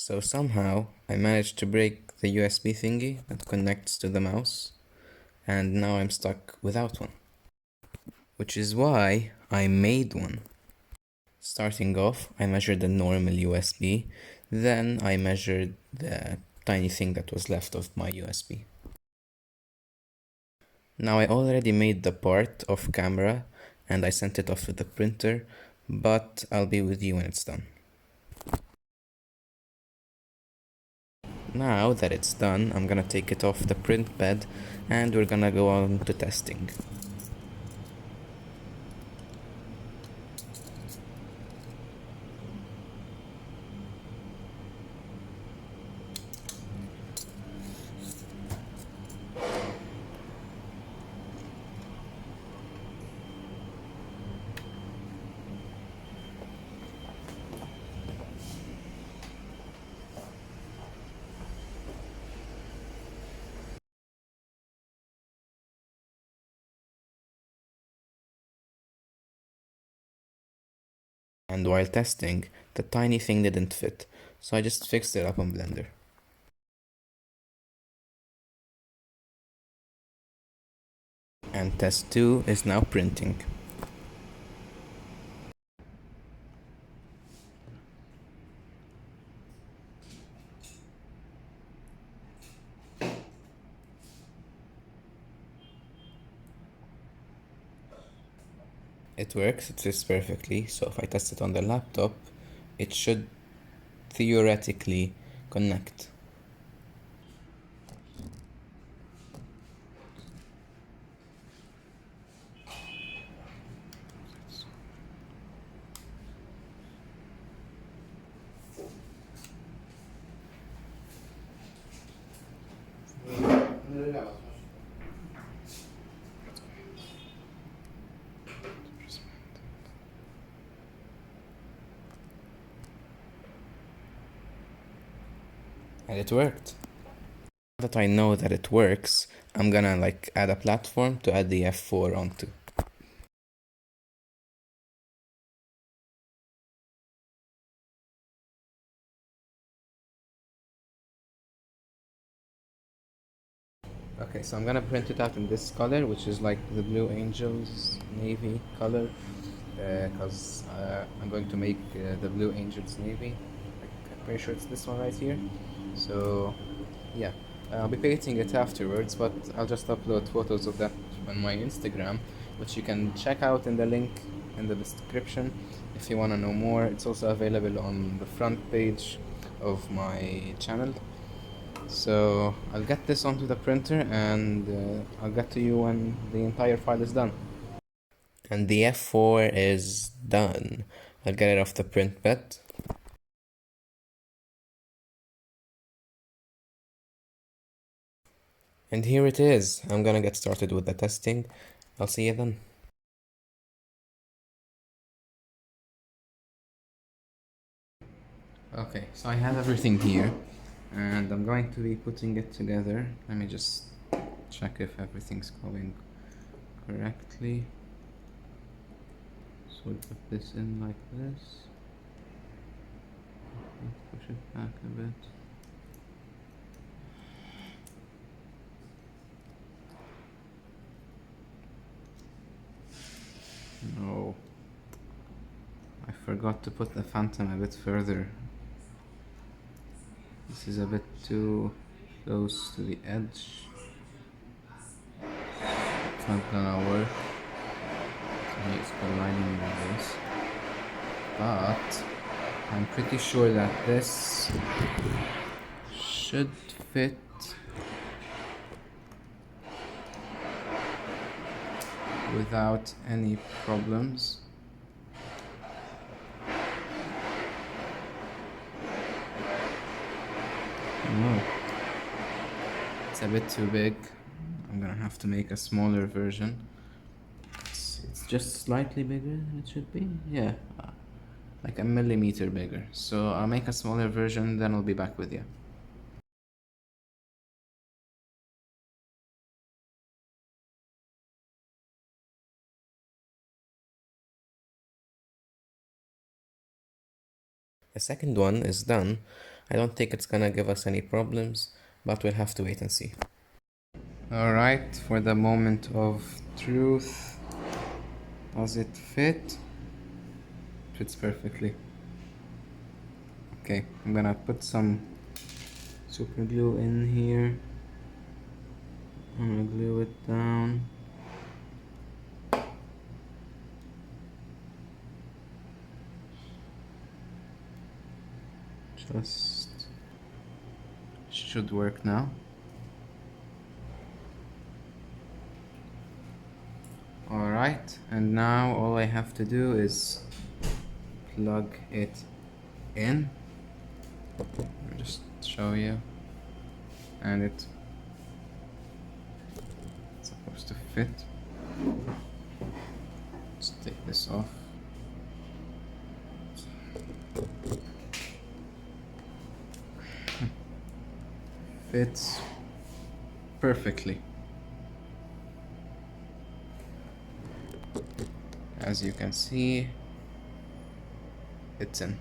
So somehow I managed to break the USB thingy that connects to the mouse, and now I'm stuck without one. Which is why I made one. Starting off, I measured the normal USB, then I measured the tiny thing that was left of my USB. Now I already made the part off camera and I sent it off to the printer, but I'll be with you when it's done. Now that it's done, I'm gonna take it off the print bed and we're gonna go on to testing. And while testing, the tiny thing didn't fit, so I just fixed it up on Blender. And test 2 is now printing. It works, it fits perfectly, so if I test it on the laptop, it should theoretically connect. And it worked. Now that I know that it works, I'm gonna add a platform to add the F4 onto. Okay, so I'm gonna print it out in this color, which is like the Blue Angels navy color, because I'm going to make the Blue Angels navy. I'm pretty sure it's this one right here. So, yeah, I'll be painting it afterwards, but I'll just upload photos of that on my Instagram, which you can check out in the link in the description if you want to know more. It's also available on the front page of my channel. So I'll get this onto the printer and I'll get to you when the entire file is done. And the F4 is done. I'll get it off the print bed. And here it is. I'm gonna get started with the testing. I'll see you then. Okay, so I have everything here and I'm going to be putting it together. Let me just check if everything's going correctly. So we put this in like this. Let's push it back a bit. No. I forgot to put the phantom a bit further. This is a bit too close to the edge. It's not gonna work. So it's colliding with this. But I'm pretty sure that this should fit without any problems. No, it's a bit too big. I'm gonna have to make a smaller version. It's just slightly bigger than it should be. Yeah, like a millimeter bigger. So I'll make a smaller version, then I'll be back with you. The second one is done. I don't think it's gonna give us any problems, but we'll have to wait and see. Alright, for the moment of truth, does it fit? Fits perfectly. Okay, I'm gonna put some super glue in here. I'm gonna glue it down. Just should work now. Alright, and now all I have to do is plug it in. I'll just show you. And it's supposed to fit. Let's take this off. Fits perfectly. As you can see, it's in.